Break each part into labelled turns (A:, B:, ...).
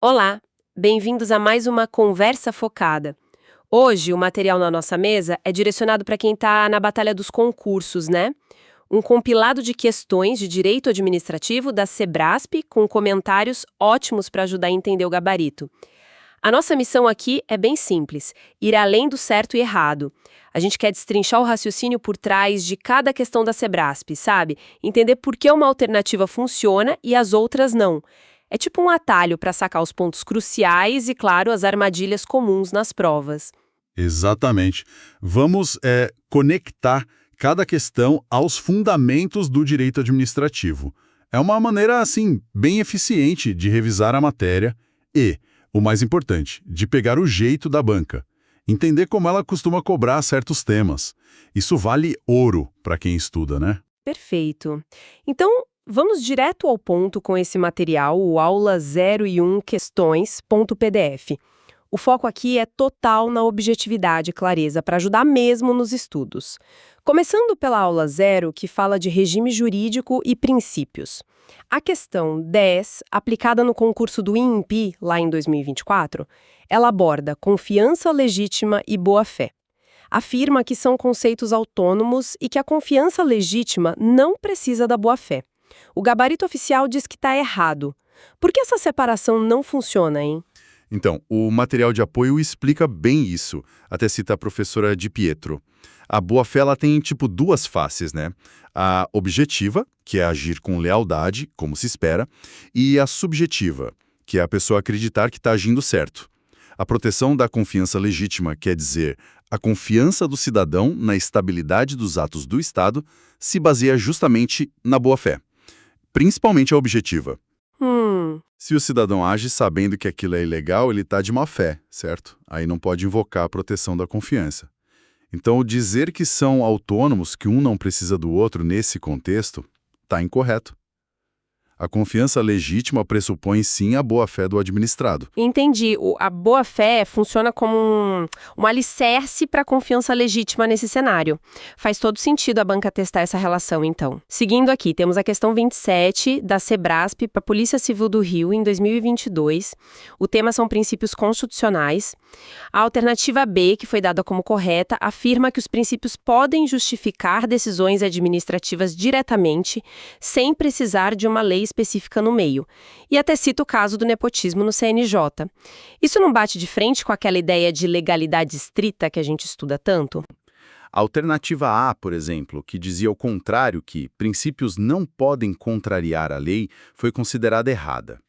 A: Olá, bem-vindos a mais uma Conversa Focada. Hoje, o material na nossa mesa é direcionado para quem está na batalha dos concursos, né? Um compilado de questões de direito administrativo da Sebrasp com comentários ótimos para ajudar a entender o gabarito. A nossa missão aqui é bem simples, ir além do certo e errado. A gente quer destrinchar o raciocínio por trás de cada questão da Sebrasp, sabe? Entender por que uma alternativa funciona e as outras não. É tipo um atalho para sacar os pontos cruciais e, claro, as armadilhas comuns nas provas.
B: Exatamente. Vamos conectar cada questão aos fundamentos do direito administrativo. É uma maneira, assim, bem eficiente de revisar a matéria e, o mais importante, de pegar o jeito da banca. Entender como ela costuma cobrar certos temas. Isso vale ouro para quem estuda, né?
A: Perfeito. Então, vamos direto ao ponto com esse material, o Aula 0 e 1 Questões.pdf. O foco aqui é total na objetividade e clareza para ajudar mesmo nos estudos. Começando pela aula 0, que fala de regime jurídico e princípios. A questão 10, aplicada no concurso do INPI, lá em 2024, ela aborda confiança legítima e boa-fé. Afirma que são conceitos autônomos e que a confiança legítima não precisa da boa-fé. O gabarito oficial diz que está errado. Por que essa separação não funciona, hein?
B: Então, o material de apoio explica bem isso, até cita a professora Di Pietro. A boa-fé ela tem, duas faces, né? A objetiva, que é agir com lealdade, como se espera, e a subjetiva, que é a pessoa acreditar que está agindo certo. A proteção da confiança legítima, quer dizer, a confiança do cidadão na estabilidade dos atos do Estado, se baseia justamente na boa-fé, principalmente a objetiva. Se o cidadão age sabendo que aquilo é ilegal, ele está de má-fé, certo? Aí não pode invocar a proteção da confiança. Então, dizer que são autônomos, que um não precisa do outro nesse contexto, está incorreto. A confiança legítima pressupõe sim a boa-fé do administrado.
A: Entendi. A boa-fé funciona como um alicerce para a confiança legítima nesse cenário. Faz todo sentido a banca testar essa relação, então. Seguindo aqui, temos a questão 27 da Sebrasp para a Polícia Civil do Rio em 2022. O tema são princípios constitucionais. A alternativa B, que foi dada como correta, afirma que os princípios podem justificar decisões administrativas diretamente, sem precisar de uma lei específica no meio. E até cita o caso do nepotismo no CNJ. Isso não bate de frente com aquela ideia de legalidade estrita que a gente estuda tanto?
C: A alternativa A, por exemplo, que dizia o contrário, que princípios não podem contrariar a lei, foi considerada errada.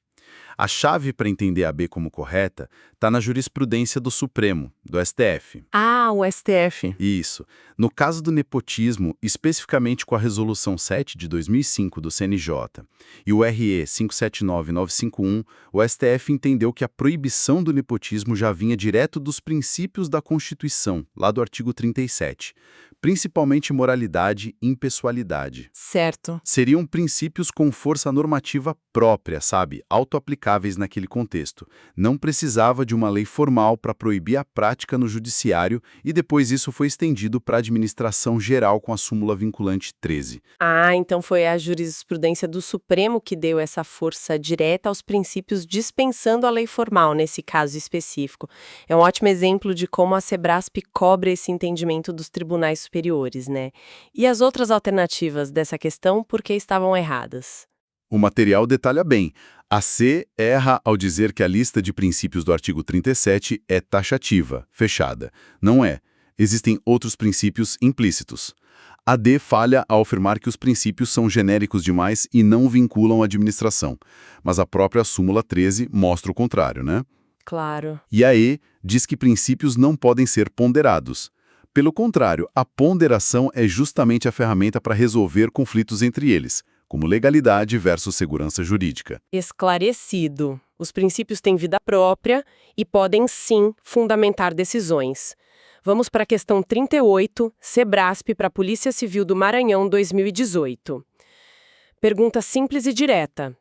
C: A chave para entender a B como correta está na jurisprudência do Supremo, do STF.
A: Ah, o STF.
C: Isso. No caso do nepotismo, especificamente com a Resolução 7 de 2005 do CNJ e o RE 579951, o STF entendeu que a proibição do nepotismo já vinha direto dos princípios da Constituição, lá do artigo 37, principalmente moralidade e impessoalidade.
A: Certo.
C: Seriam princípios com força normativa própria, sabe? Autoaplicáveis naquele contexto. Não precisava de uma lei formal para proibir a prática no judiciário e depois isso foi estendido para a administração geral com a súmula vinculante 13.
A: Ah, então foi a jurisprudência do Supremo que deu essa força direta aos princípios dispensando a lei formal nesse caso específico. É um ótimo exemplo de como a Sebrasp cobra esse entendimento dos tribunais superiores, né? E as outras alternativas dessa questão, por que estavam erradas?
C: O material detalha bem. A C erra ao dizer que a lista de princípios do artigo 37 é taxativa, fechada. Não é. Existem outros princípios implícitos. A D falha ao afirmar que os princípios são genéricos demais e não vinculam a administração. Mas a própria súmula 13 mostra o contrário, né?
A: Claro.
C: E a E diz que princípios não podem ser ponderados. Pelo contrário, a ponderação é justamente a ferramenta para resolver conflitos entre eles, como legalidade versus segurança jurídica.
A: Esclarecido. Os princípios têm vida própria e podem, sim, fundamentar decisões. Vamos para a questão 38, Sebrasp para a Polícia Civil do Maranhão 2018. Pergunta simples e direta.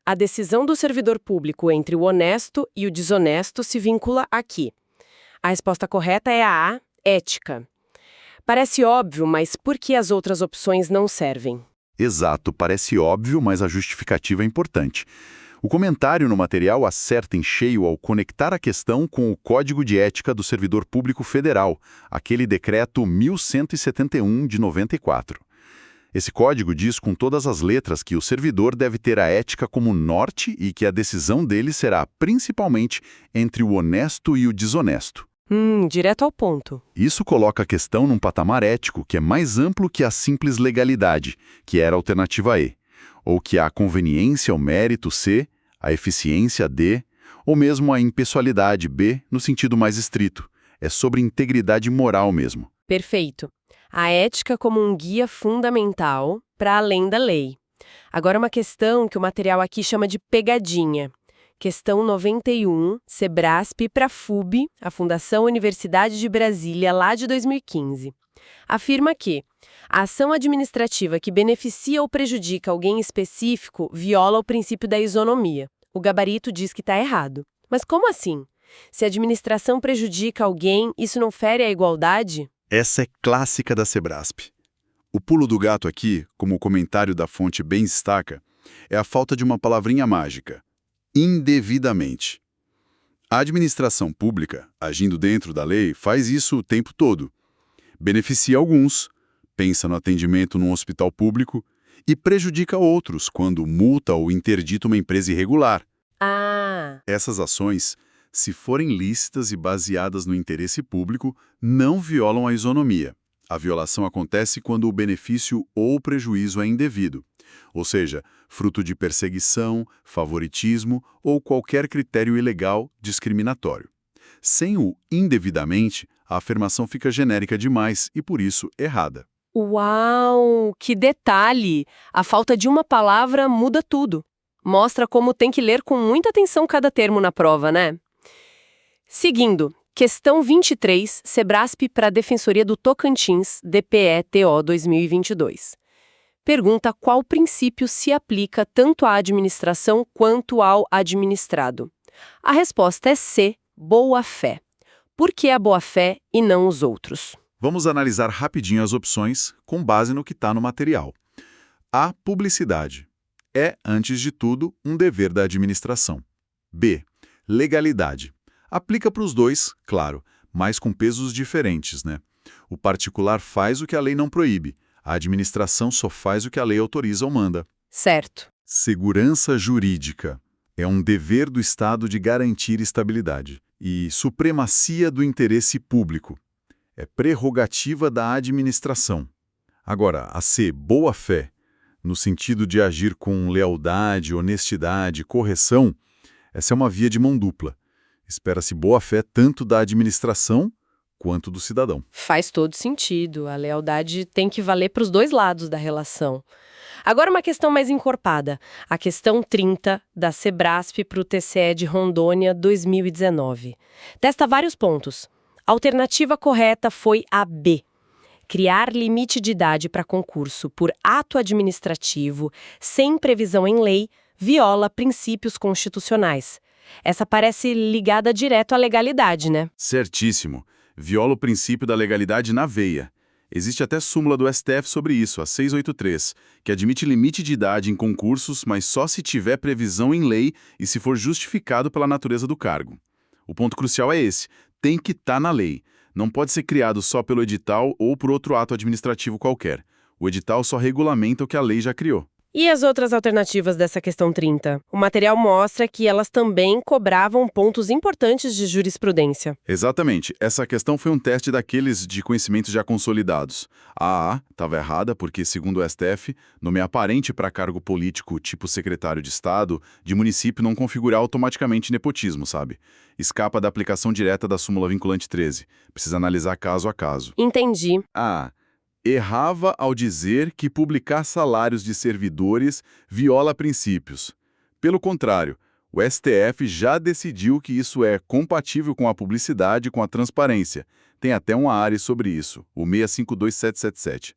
A: A decisão do servidor público entre o honesto e o desonesto se vincula aqui. A resposta correta é a A, ética. Parece óbvio, mas por que as outras opções não servem?
C: Exato, parece óbvio, mas a justificativa é importante. O comentário no material acerta em cheio ao conectar a questão com o Código de Ética do Servidor Público Federal, aquele decreto 1171 de 94. Esse código diz com todas as letras que o servidor deve ter a ética como norte e que a decisão dele será principalmente entre o honesto e o desonesto.
A: Direto ao ponto.
C: Isso coloca a questão num patamar ético que é mais amplo que a simples legalidade, que era a alternativa E, ou que a conveniência ou mérito C, a eficiência D, ou mesmo a impessoalidade B, no sentido mais estrito. É sobre integridade moral mesmo.
A: Perfeito. A ética como um guia fundamental para além da lei. Agora uma questão que o material aqui chama de pegadinha. Questão 91, Sebrasp para FUB, a Fundação Universidade de Brasília, lá de 2015. Afirma que a ação administrativa que beneficia ou prejudica alguém específico viola o princípio da isonomia. O gabarito diz que está errado. Mas como assim? Se a administração prejudica alguém, isso não fere a igualdade?
C: Essa é clássica da Sebrasp. O pulo do gato aqui, como o comentário da fonte bem destaca, é a falta de uma palavrinha mágica: indevidamente. A administração pública, agindo dentro da lei, faz isso o tempo todo. Beneficia alguns, pensa no atendimento num hospital público, e prejudica outros quando multa ou interdita uma empresa irregular. Essas ações, se forem lícitas e baseadas no interesse público, não violam a isonomia. A violação acontece quando o benefício ou prejuízo é indevido, ou seja, fruto de perseguição, favoritismo ou qualquer critério ilegal discriminatório. Sem o indevidamente, a afirmação fica genérica demais e, por isso, errada.
A: Uau, que detalhe! A falta de uma palavra muda tudo. Mostra como tem que ler com muita atenção cada termo na prova, né? Seguindo, questão 23, Sebrasp para a Defensoria do Tocantins, DPE-TO 2022. Pergunta qual princípio se aplica tanto à administração quanto ao administrado. A resposta é C, boa-fé. Por que a boa-fé e não os outros?
C: Vamos analisar rapidinho as opções com base no que está no material. A publicidade é, antes de tudo, um dever da administração. B, legalidade. Aplica para os dois, claro, mas com pesos diferentes, né? O particular faz o que a lei não proíbe. A administração só faz o que a lei autoriza ou manda.
A: Certo.
C: Segurança jurídica. É um dever do Estado de garantir estabilidade. E supremacia do interesse público. É prerrogativa da administração. Agora, a C, boa-fé, no sentido de agir com lealdade, honestidade, correção, essa é uma via de mão dupla. Espera-se boa-fé tanto da administração quanto do cidadão.
A: Faz todo sentido. A lealdade tem que valer para os dois lados da relação. Agora uma questão mais encorpada. A questão 30 da Sebrasp para o TCE de Rondônia 2019. Testa vários pontos. A alternativa correta foi a B. Criar limite de idade para concurso por ato administrativo, sem previsão em lei, viola princípios constitucionais. Essa parece ligada direto à legalidade, né?
C: Certíssimo. Viola o princípio da legalidade na veia. Existe até súmula do STF sobre isso, a 683, que admite limite de idade em concursos, mas só se tiver previsão em lei e se for justificado pela natureza do cargo. O ponto crucial é esse: tem que estar na lei. Não pode ser criado só pelo edital ou por outro ato administrativo qualquer. O edital só regulamenta o que a lei já criou.
A: E as outras alternativas dessa questão 30? O material mostra que elas também cobravam pontos importantes de jurisprudência.
C: Exatamente. Essa questão foi um teste daqueles de conhecimentos já consolidados. A estava errada porque, segundo o STF, nomear parente para cargo político tipo secretário de Estado de município não configura automaticamente nepotismo, sabe? Escapa da aplicação direta da súmula vinculante 13. Precisa analisar caso a caso.
A: Entendi.
C: A errava ao dizer que publicar salários de servidores viola princípios. Pelo contrário, o STF já decidiu que isso é compatível com a publicidade e com a transparência. Tem até uma área sobre isso, o 652777.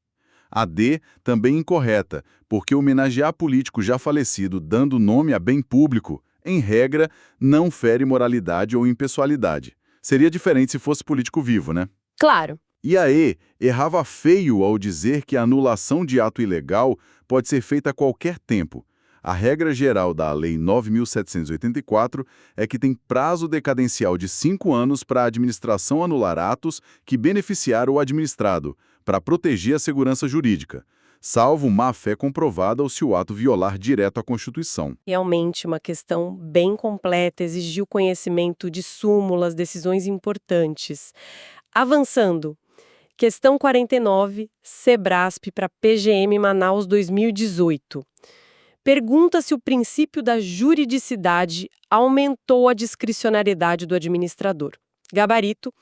C: A D também incorreta, porque homenagear político já falecido dando nome a bem público, em regra, não fere moralidade ou impessoalidade. Seria diferente se fosse político vivo, né?
A: Claro.
C: E a E errava feio ao dizer que a anulação de ato ilegal pode ser feita a qualquer tempo. A regra geral da Lei 9.784 é que tem prazo decadencial de 5 anos para a administração anular atos que beneficiaram o administrado, para proteger a segurança jurídica, salvo má-fé comprovada ou se o ato violar direto a Constituição.
A: Realmente uma questão bem completa, exigiu conhecimento de súmulas, decisões importantes. Avançando. Questão 49, Sebrasp para PGM Manaus 2018. Pergunta se o princípio da juridicidade aumentou a discricionariedade do administrador. Gabarito,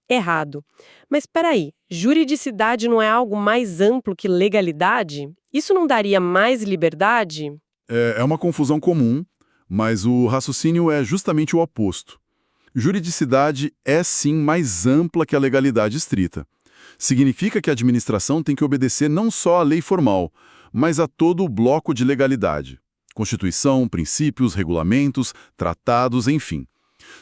A: errado. Mas espera aí, juridicidade não é algo mais amplo que legalidade? Isso não daria mais liberdade?
C: É uma confusão comum, mas o raciocínio é justamente o oposto. Juridicidade é sim mais ampla que a legalidade estrita. Significa que a administração tem que obedecer não só à lei formal, mas a todo o bloco de legalidade. Constituição, princípios, regulamentos, tratados, enfim.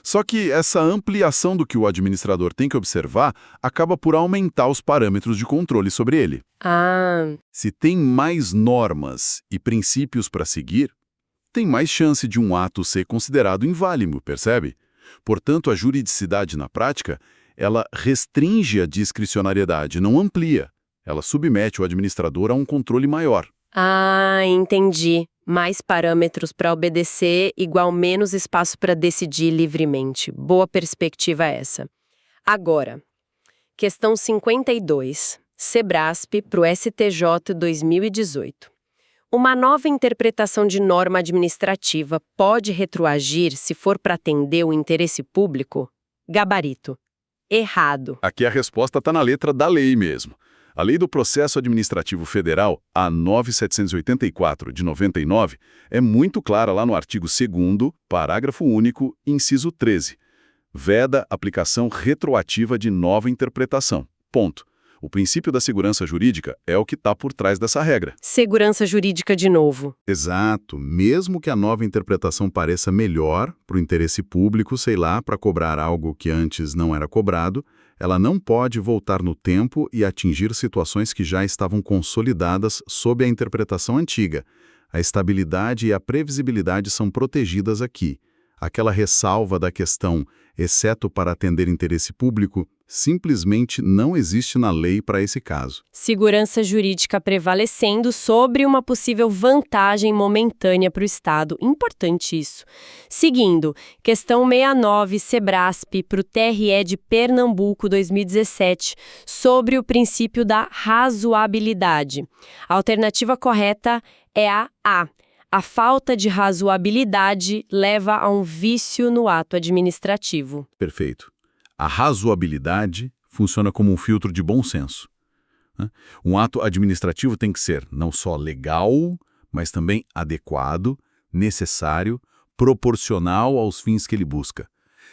C: Só que essa ampliação do que o administrador tem que observar acaba por aumentar os parâmetros de controle sobre ele. Se tem mais normas e princípios para seguir, tem mais chance de um ato ser considerado inválido, percebe? Portanto, a juridicidade na prática, ela restringe a discricionariedade, não amplia. Ela submete o administrador a um controle maior.
A: Entendi. Mais parâmetros para obedecer, igual menos espaço para decidir livremente. Boa perspectiva essa. Agora, questão 52, Sebrasp para o STJ 2018. Uma nova interpretação de norma administrativa pode retroagir se for para atender o interesse público? Gabarito. Errado.
C: Aqui a resposta está na letra da lei mesmo. A Lei do Processo Administrativo Federal, a 9.784, de 99, é muito clara lá no artigo 2º, parágrafo único, inciso 13. Veda aplicação retroativa de nova interpretação. Ponto. O princípio da segurança jurídica é o que está por trás dessa regra.
A: Segurança jurídica de novo.
C: Exato. Mesmo que a nova interpretação pareça melhor para o interesse público, sei lá, para cobrar algo que antes não era cobrado, ela não pode voltar no tempo e atingir situações que já estavam consolidadas sob a interpretação antiga. A estabilidade e a previsibilidade são protegidas aqui. Aquela ressalva da questão, exceto para atender interesse público, simplesmente não existe na lei para esse caso.
A: Segurança jurídica prevalecendo sobre uma possível vantagem momentânea para o Estado. Importante isso. Seguindo, questão 69, Sebrasp para o TRE de Pernambuco 2017, sobre o princípio da razoabilidade. A alternativa correta é a A. A falta de razoabilidade leva a um vício no ato administrativo.
C: Perfeito. A razoabilidade funciona como um filtro de bom senso. Um ato administrativo tem que ser não só legal, mas também adequado, necessário, proporcional aos fins que ele busca.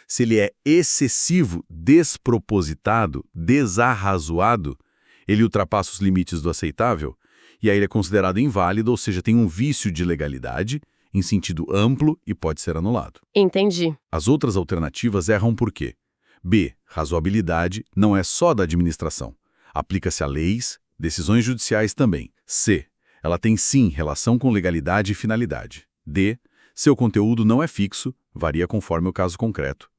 C: Se ele é excessivo, despropositado, desarrazoado, ele ultrapassa os limites do aceitável, e aí ele é considerado inválido, ou seja, tem um vício de legalidade, em sentido amplo, e pode ser anulado.
A: Entendi.
C: As outras alternativas erram por quê? B. Razoabilidade não é só da administração. Aplica-se a leis, decisões judiciais também. C. Ela tem sim relação com legalidade e finalidade. D. Seu conteúdo não é fixo, varia conforme o caso concreto.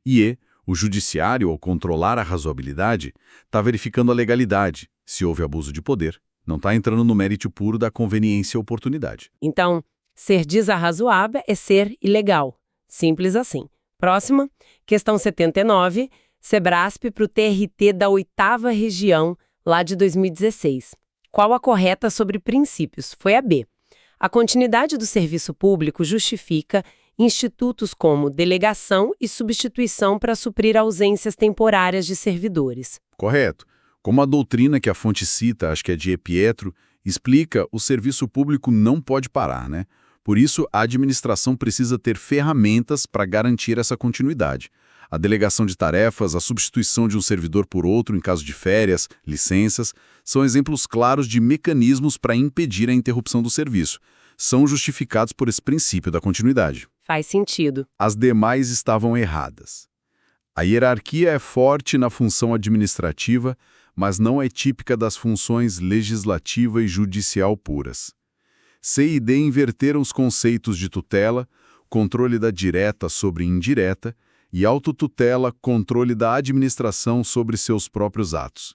C: E E. O judiciário, ao controlar a razoabilidade, está verificando a legalidade, se houve abuso de poder. Não está entrando no mérito puro da conveniência e oportunidade.
A: Então, ser desarrazoável é ser ilegal. Simples assim. Próxima, questão 79, Sebrasp para o TRT da 8ª Região, lá de 2016. Qual a correta sobre princípios? Foi a B. A continuidade do serviço público justifica institutos como delegação e substituição para suprir ausências temporárias de servidores.
C: Correto. Como a doutrina que a fonte cita, acho que é de E. Pietro, explica, o serviço público não pode parar, né? Por isso, a administração precisa ter ferramentas para garantir essa continuidade. A delegação de tarefas, a substituição de um servidor por outro em caso de férias, licenças, são exemplos claros de mecanismos para impedir a interrupção do serviço. São justificados por esse princípio da continuidade.
A: Faz sentido.
C: As demais estavam erradas. A hierarquia é forte na função administrativa, mas não é típica das funções legislativa e judicial puras. C e D inverteram os conceitos de tutela, controle da direta sobre indireta, e autotutela, controle da administração sobre seus próprios atos.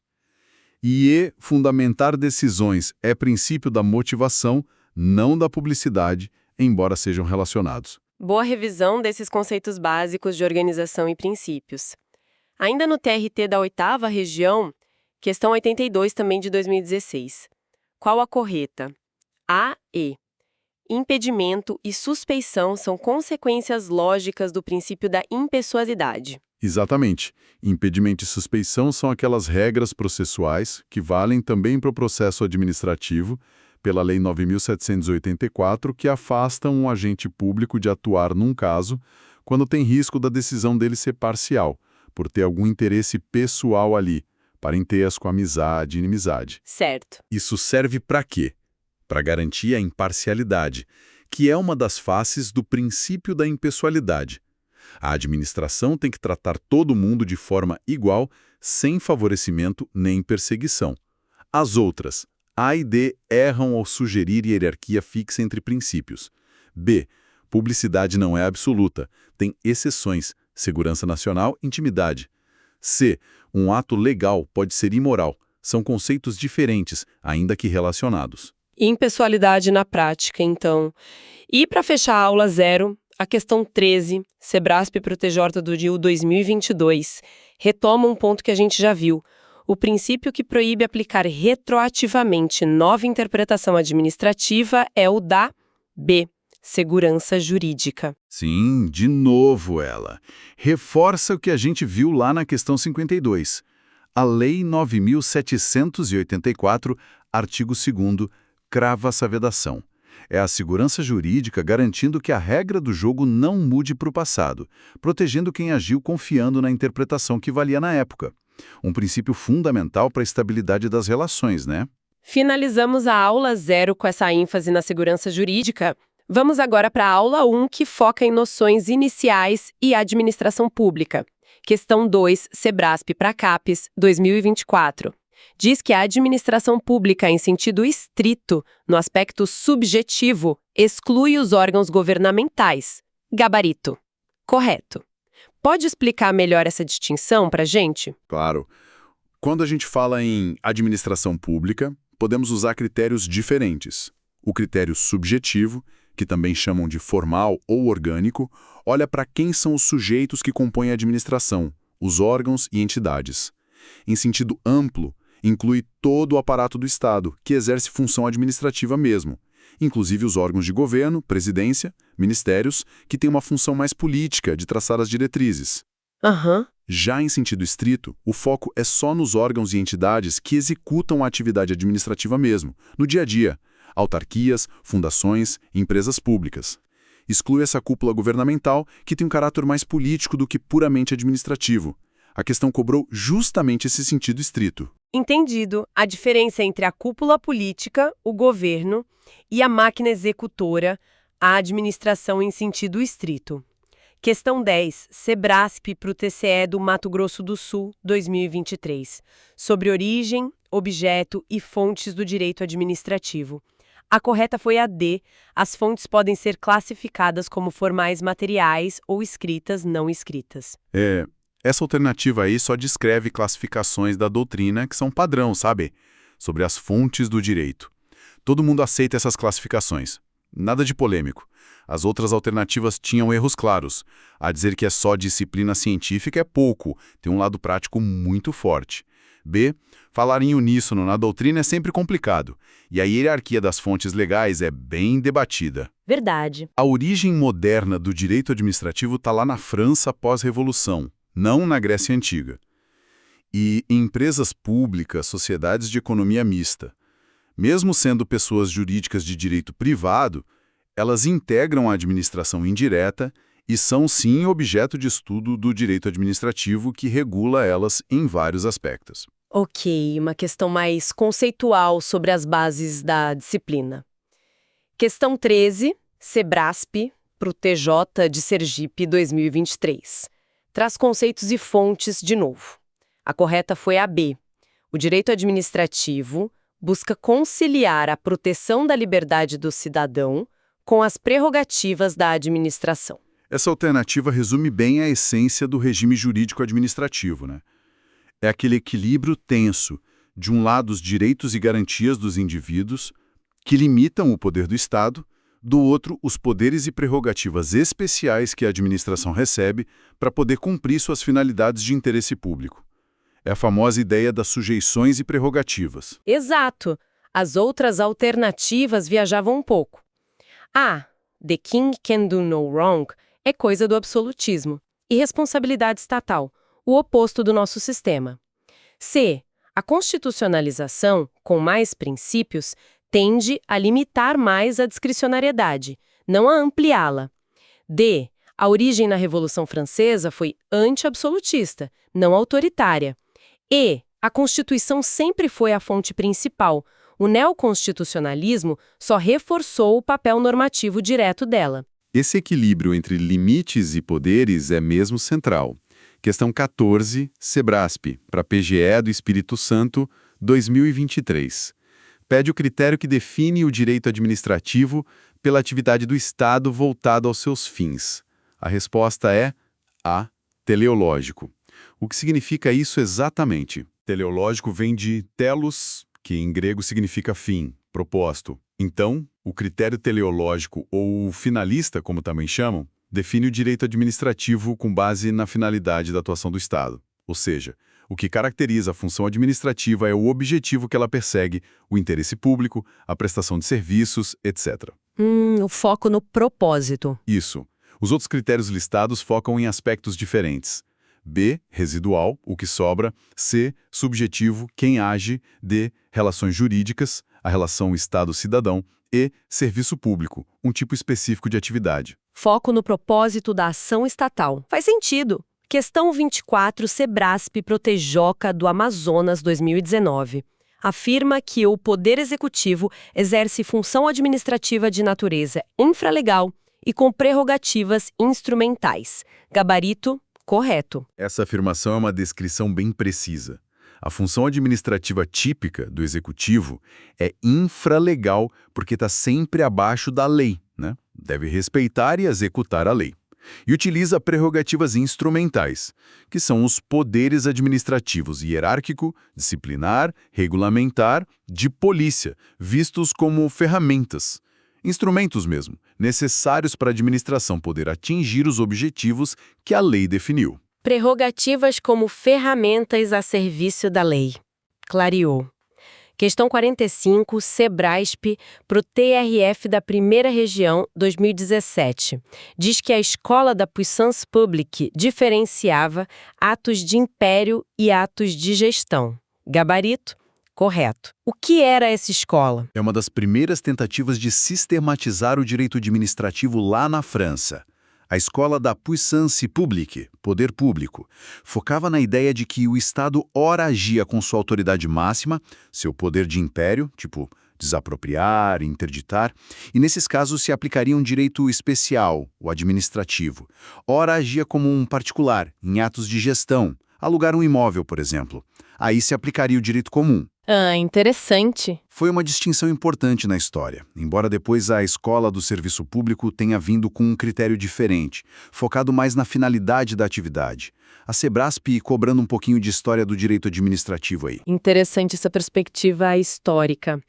C: E E, fundamentar decisões é princípio da motivação, não da publicidade, embora sejam relacionados.
A: Boa revisão desses conceitos básicos de organização e princípios. Ainda no TRT da 8ª região, questão 82 também de 2016. Qual a correta? A, E. Impedimento e suspeição são consequências lógicas do princípio da impessoalidade.
C: Exatamente. Impedimento e suspeição são aquelas regras processuais que valem também para o processo administrativo, pela Lei 9.784, que afastam um agente público de atuar num caso quando tem risco da decisão dele ser parcial, por ter algum interesse pessoal ali, parentesco, amizade, inimizade.
A: Certo.
C: Isso serve para quê? Para garantir a imparcialidade, que é uma das faces do princípio da impessoalidade. A administração tem que tratar todo mundo de forma igual, sem favorecimento nem perseguição. As outras, A e D, erram ao sugerir hierarquia fixa entre princípios. B. Publicidade não é absoluta, tem exceções, segurança nacional, intimidade. C. Um ato legal pode ser imoral, são conceitos diferentes, ainda que relacionados.
A: Impessoalidade na prática, então. E para fechar a aula 0, a questão 13, Sebrasp para o TJ do DIU 2022, retoma um ponto que a gente já viu. O princípio que proíbe aplicar retroativamente nova interpretação administrativa é o da B, segurança jurídica.
C: Sim, de novo ela. Reforça o que a gente viu lá na questão 52. A Lei 9.784, artigo 2º, crava essa vedação. É a segurança jurídica garantindo que a regra do jogo não mude para o passado, protegendo quem agiu confiando na interpretação que valia na época. Um princípio fundamental para a estabilidade das relações, né?
A: Finalizamos a aula 0 com essa ênfase na segurança jurídica. Vamos agora para a aula 1, que foca em noções iniciais e administração pública. Questão 2, Sebrasp para CAPES, 2024. Diz que a administração pública, em sentido estrito, no aspecto subjetivo, exclui os órgãos governamentais. Gabarito. Correto. Pode explicar melhor essa distinção para a gente?
C: Claro. Quando a gente fala em administração pública, podemos usar critérios diferentes. O critério subjetivo, que também chamam de formal ou orgânico, olha para quem são os sujeitos que compõem a administração, os órgãos e entidades. Em sentido amplo, inclui todo o aparato do Estado, que exerce função administrativa mesmo, inclusive os órgãos de governo, presidência, ministérios, que têm uma função mais política de traçar as diretrizes. Já em sentido estrito, o foco é só nos órgãos e entidades que executam a atividade administrativa mesmo, no dia a dia, autarquias, fundações, empresas públicas. Exclui essa cúpula governamental, que tem um caráter mais político do que puramente administrativo. A questão cobrou justamente esse sentido estrito.
A: Entendido. A diferença entre a cúpula política, o governo, e a máquina executora, a administração em sentido estrito. Questão 10, Sebrasp para o TCE do Mato Grosso do Sul, 2023. Sobre origem, objeto e fontes do direito administrativo. A correta foi a D. As fontes podem ser classificadas como formais materiais ou escritas não escritas.
C: Essa alternativa aí só descreve classificações da doutrina que são padrão, sabe? Sobre as fontes do direito. Todo mundo aceita essas classificações. Nada de polêmico. As outras alternativas tinham erros claros. A dizer que é só disciplina científica é pouco, tem um lado prático muito forte. B. Falar em uníssono na doutrina é sempre complicado. E a hierarquia das fontes legais é bem debatida.
A: Verdade.
C: A origem moderna do direito administrativo está lá na França pós-revolução, não na Grécia Antiga. E em empresas públicas, sociedades de economia mista. Mesmo sendo pessoas jurídicas de direito privado, elas integram a administração indireta e são, sim, objeto de estudo do direito administrativo que regula elas em vários aspectos.
A: Ok, uma questão mais conceitual sobre as bases da disciplina. Questão 13, Sebrasp para o TJ de Sergipe 2023. Traz conceitos e fontes de novo. A correta foi a B. O direito administrativo busca conciliar a proteção da liberdade do cidadão com as prerrogativas da administração.
C: Essa alternativa resume bem a essência do regime jurídico administrativo, né? É aquele equilíbrio tenso, de um lado os direitos e garantias dos indivíduos, que limitam o poder do Estado, do outro os poderes e prerrogativas especiais que a administração recebe para poder cumprir suas finalidades de interesse público. É a famosa ideia das sujeições e prerrogativas.
A: Exato. As outras alternativas viajavam um pouco. A. The king can do no wrong é coisa do absolutismo. Irresponsabilidade estatal, o oposto do nosso sistema. C. A constitucionalização, com mais princípios, tende a limitar mais a discricionariedade, não a ampliá-la. D. A origem na Revolução Francesa foi anti-absolutista, não autoritária. E. A Constituição sempre foi a fonte principal. O neoconstitucionalismo só reforçou o papel normativo direto dela.
C: Esse equilíbrio entre limites e poderes é mesmo central. Questão 14, Sebrasp, para PGE do Espírito Santo, 2023. Pede o critério que define o direito administrativo pela atividade do Estado voltado aos seus fins. A resposta é A. Teleológico. O que significa isso exatamente? Teleológico vem de telos, que em grego significa fim, propósito. Então, o critério teleológico, ou finalista, como também chamam, define o direito administrativo com base na finalidade da atuação do Estado. Ou seja, o que caracteriza a função administrativa é o objetivo que ela persegue, o interesse público, a prestação de serviços, etc.
A: O foco no propósito.
C: Isso. Os outros critérios listados focam em aspectos diferentes. B, residual, o que sobra. C, subjetivo, quem age. D, relações jurídicas, a relação Estado-cidadão. E, serviço público, um tipo específico de atividade.
A: Foco no propósito da ação estatal. Faz sentido. Questão 24, Sebrasp Protejoca do Amazonas 2019. Afirma que o Poder Executivo exerce função administrativa de natureza infralegal e com prerrogativas instrumentais. Gabarito correto.
C: Essa afirmação é uma descrição bem precisa. A função administrativa típica do Executivo é infralegal porque está sempre abaixo da lei, né? Deve respeitar e executar a lei. E utiliza prerrogativas instrumentais, que são os poderes administrativos hierárquico, disciplinar, regulamentar, de polícia, vistos como ferramentas. Instrumentos mesmo, necessários para a administração poder atingir os objetivos que a lei definiu.
A: Prerrogativas como ferramentas a serviço da lei. Clareou. Questão 45, Sebrasp, para o TRF da Primeira Região, 2017. Diz que a escola da Puissance Publique diferenciava atos de império e atos de gestão. Gabarito? Correto. O que era essa escola?
C: É uma das primeiras tentativas de sistematizar o direito administrativo lá na França. A escola da Puissance Publique, poder público, focava na ideia de que o Estado ora agia com sua autoridade máxima, seu poder de império, tipo desapropriar, interditar, e nesses casos se aplicaria um direito especial, o administrativo. Ora agia como um particular, em atos de gestão, alugar um imóvel, por exemplo. Aí se aplicaria o direito comum.
A: Ah, interessante.
C: Foi uma distinção importante na história, embora depois a escola do serviço público tenha vindo com um critério diferente, focado mais na finalidade da atividade. A Sebrasp cobrando um pouquinho de história do direito administrativo aí.
A: Interessante essa perspectiva histórica.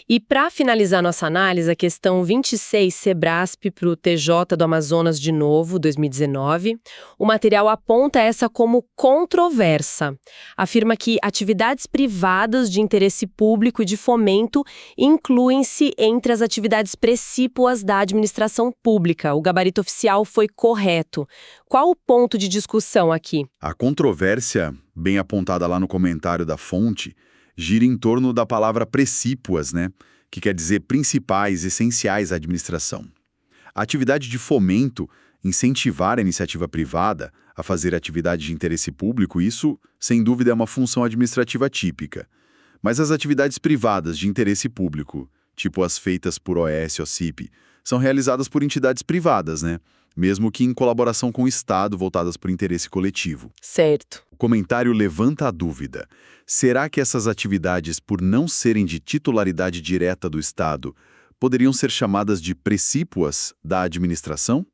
A: E para finalizar nossa análise, a questão 26, Sebrasp para o TJ do Amazonas de novo, 2019. O material aponta essa como controversa. Afirma que atividades privadas de interesse público e de fomento incluem-se entre as atividades precípuas da administração pública. O gabarito oficial foi correto. Qual o ponto de discussão aqui?
C: A controvérsia, bem apontada lá no comentário da fonte, gira em torno da palavra precípuas, né? Que quer dizer principais, essenciais à administração. A atividade de fomento, incentivar a iniciativa privada a fazer atividade de interesse público, isso, sem dúvida, é uma função administrativa típica. Mas as atividades privadas de interesse público, tipo as feitas por OS ou CIP, são realizadas por entidades privadas, né? mesmo que em colaboração com o Estado voltadas para o interesse coletivo.
A: Certo.
C: O comentário levanta a dúvida. Será que essas atividades, por não serem de titularidade direta do Estado, poderiam ser chamadas de precípuas da administração?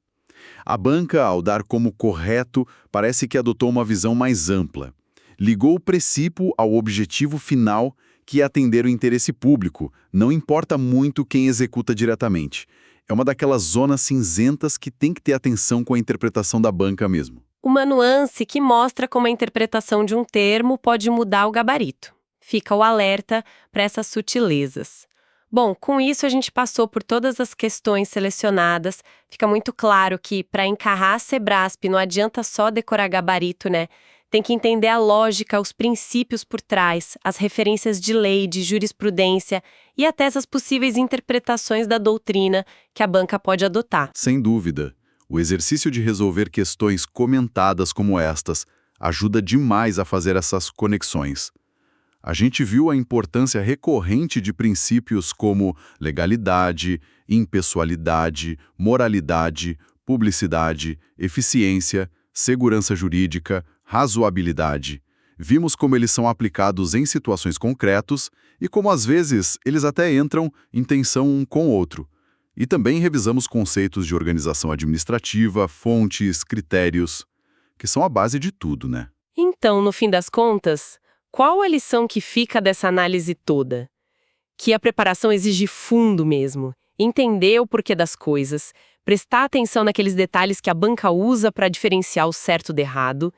C: A banca, ao dar como correto, parece que adotou uma visão mais ampla. Ligou o precípuo ao objetivo final, que é atender o interesse público, não importa muito quem executa diretamente. É uma daquelas zonas cinzentas que tem que ter atenção com a interpretação da banca mesmo.
A: Uma nuance que mostra como a interpretação de um termo pode mudar o gabarito. Fica o alerta para essas sutilezas. Bom, com isso a gente passou por todas as questões selecionadas. Fica muito claro que, para encarrar a Sebrasp, não adianta só decorar gabarito, né? Tem que entender a lógica, os princípios por trás, as referências de lei, de jurisprudência e até essas possíveis interpretações da doutrina que a banca pode adotar.
C: Sem dúvida, o exercício de resolver questões comentadas como estas ajuda demais a fazer essas conexões. A gente viu a importância recorrente de princípios como legalidade, impessoalidade, moralidade, publicidade, eficiência, segurança jurídica, razoabilidade. Vimos como eles são aplicados em situações concretas e como, às vezes, eles até entram em tensão um com o outro. E também revisamos conceitos de organização administrativa, fontes, critérios, que são a base de tudo, né?
A: Então, no fim das contas, qual a lição que fica dessa análise toda? Que a preparação exige fundo mesmo, entender o porquê das coisas, prestar atenção naqueles detalhes que a banca usa para diferenciar o certo do errado,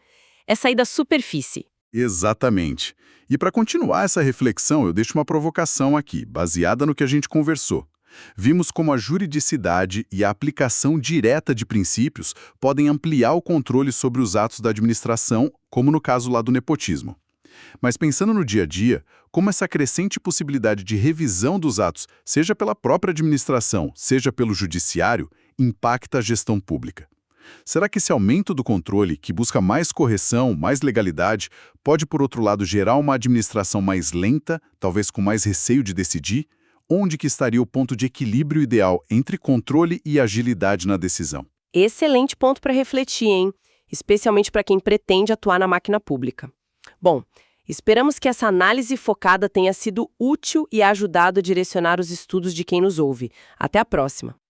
A: é sair da superfície.
C: Exatamente. E para continuar essa reflexão, eu deixo uma provocação aqui, baseada no que a gente conversou. Vimos como a juridicidade e a aplicação direta de princípios podem ampliar o controle sobre os atos da administração, como no caso lá do nepotismo. Mas pensando no dia a dia, como essa crescente possibilidade de revisão dos atos, seja pela própria administração, seja pelo judiciário, impacta a gestão pública? Será que esse aumento do controle, que busca mais correção, mais legalidade, pode, por outro lado, gerar uma administração mais lenta, talvez com mais receio de decidir? Onde que estaria o ponto de equilíbrio ideal entre controle e agilidade na decisão?
A: Excelente ponto para refletir, hein? Especialmente para quem pretende atuar na máquina pública. Bom, esperamos que essa análise focada tenha sido útil e ajudado a direcionar os estudos de quem nos ouve. Até a próxima!